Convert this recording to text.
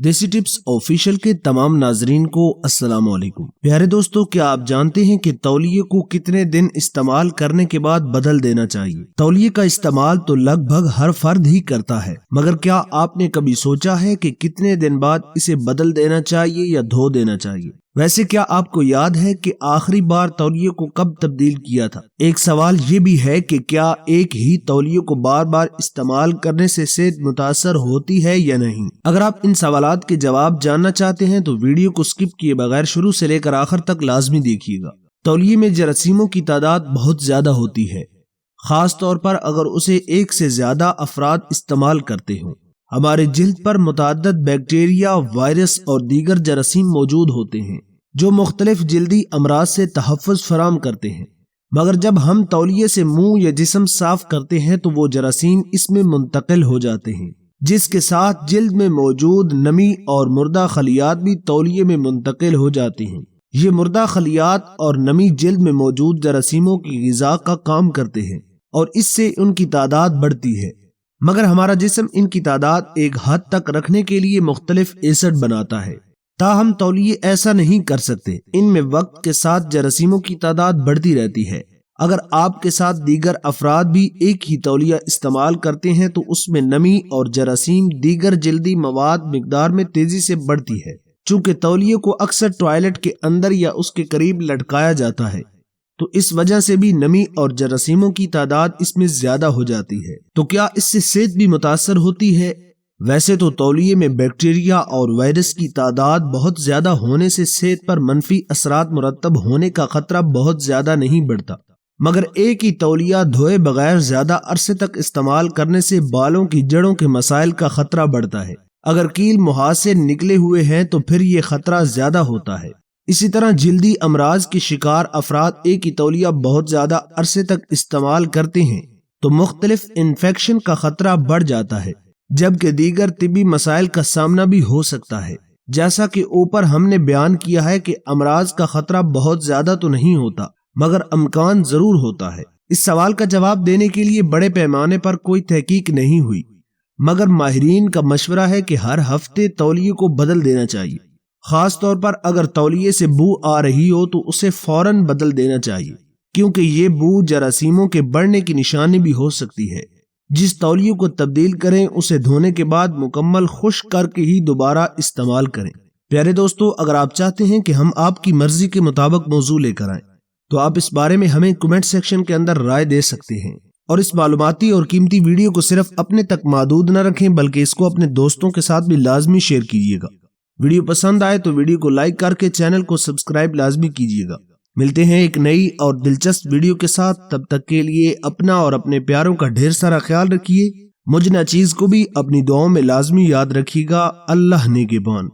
دیسی tips official کے تمام ناظرین کو السلام علیکم۔ پیارے دوستو، کیا آپ جانتے ہیں کہ تولیے کو کتنے دن استعمال کرنے کے بعد بدل دینا چاہیے؟ تولیے کا استعمال تو لگ بھگ ہر فرد ہی کرتا ہے، مگر کیا آپ نے کبھی سوچا ہے کہ کتنے دن بعد اسے بدل دینا چاہیے یا دھو دینا چاہیے؟ ویسے کیا آپ کو یاد ہے کہ آخری بار تولیے کو کب تبدیل کیا تھا؟ ایک سوال یہ بھی ہے کہ کیا ایک ہی تولیے کو بار بار استعمال کرنے سے صحت متاثر ہوتی ہے یا نہیں؟ اگر آپ ان سوالات کے جواب جاننا چاہتے ہیں تو ویڈیو کو سکپ کیے بغیر شروع سے لے کر آخر تک لازمی دیکھیے گا۔ تولیے میں جراثیموں کی تعداد بہت زیادہ ہوتی ہے، خاص طور پر اگر اسے ایک سے زیادہ افراد استعمال کرتے ہوں۔ ہمارے جلد پر متعدد بیکٹیریا، وائرس اور دیگر جراثیم موجود ہوتے ہیں جو مختلف جلدی امراض سے تحفظ فراہم کرتے ہیں، مگر جب ہم تولیے سے منہ یا جسم صاف کرتے ہیں تو وہ جراثیم اس میں منتقل ہو جاتے ہیں، جس کے ساتھ جلد میں موجود نمی اور مردہ خلیات بھی تولیے میں منتقل ہو جاتے ہیں۔ یہ مردہ خلیات اور نمی جلد میں موجود جراثیموں کی غذا کا کام کرتے ہیں اور اس سے ان کی تعداد بڑھتی ہے، مگر ہمارا جسم ان کی تعداد ایک حد تک رکھنے کے لیے مختلف ایسڈ بناتا ہے، تاہم تولیے ایسا نہیں کر سکتے۔ ان میں وقت کے ساتھ جراثیموں کی تعداد بڑھتی رہتی ہے۔ اگر آپ کے ساتھ دیگر افراد بھی ایک ہی تولیہ استعمال کرتے ہیں تو اس میں نمی اور جراثیم دیگر جلدی مواد مقدار میں تیزی سے بڑھتی ہے۔ چونکہ تولیے کو اکثر ٹوائلٹ کے اندر یا اس کے قریب لٹکایا جاتا ہے تو اس وجہ سے بھی نمی اور جراثیموں کی تعداد اس میں زیادہ ہو جاتی ہے۔ تو کیا اس سے صحت بھی متاثر ہوتی ہے؟ ویسے تو تولیے میں بیکٹیریا اور وائرس کی تعداد بہت زیادہ ہونے سے صحت پر منفی اثرات مرتب ہونے کا خطرہ بہت زیادہ نہیں بڑھتا، مگر ایک ہی تولیہ دھوئے بغیر زیادہ عرصے تک استعمال کرنے سے بالوں کی جڑوں کے مسائل کا خطرہ بڑھتا ہے۔ اگر کیل محاذ سے نکلے ہوئے ہیں تو پھر یہ خطرہ زیادہ ہوتا ہے۔ اسی طرح جلدی امراض کے شکار افراد ایک ہی تولیہ بہت زیادہ عرصے تک استعمال کرتے ہیں تو مختلف انفیکشن کا خطرہ بڑھ جاتا ہے، جبکہ دیگر طبی مسائل کا سامنا بھی ہو سکتا ہے۔ جیسا کہ اوپر ہم نے بیان کیا ہے کہ امراض کا خطرہ بہت زیادہ تو نہیں ہوتا، مگر امکان ضرور ہوتا ہے۔ اس سوال کا جواب دینے کے لیے بڑے پیمانے پر کوئی تحقیق نہیں ہوئی، مگر ماہرین کا مشورہ ہے کہ ہر ہفتے تولیے کو بدل دینا چاہیے۔ خاص طور پر اگر تولیے سے بو آ رہی ہو تو اسے فوراً بدل دینا چاہیے، کیونکہ یہ بو جراثیموں کے بڑھنے کی نشانی بھی ہو سکتی ہے۔ جس تولیے کو تبدیل کریں اسے دھونے کے بعد مکمل خشک کر کے ہی دوبارہ استعمال کریں۔ پیارے دوستو، اگر آپ چاہتے ہیں کہ ہم آپ کی مرضی کے مطابق موضوع لے کر آئیں تو آپ اس بارے میں ہمیں کمنٹ سیکشن کے اندر رائے دے سکتے ہیں، اور اس معلوماتی اور قیمتی ویڈیو کو صرف اپنے تک محدود نہ رکھیں بلکہ اس کو اپنے دوستوں کے ساتھ بھی لازمی شیئر کیجیے گا۔ ویڈیو پسند آئے تو ویڈیو کو لائک کر کے چینل کو سبسکرائب لازمی کیجیے گا۔ ملتے ہیں ایک نئی اور دلچسپ ویڈیو کے ساتھ، تب تک کے لیے اپنا اور اپنے پیاروں کا ڈھیر سارا خیال رکھیے۔ مجھ ناچیز کو بھی اپنی دعاؤں میں لازمی یاد رکھیے گا۔ اللہ نگہبان۔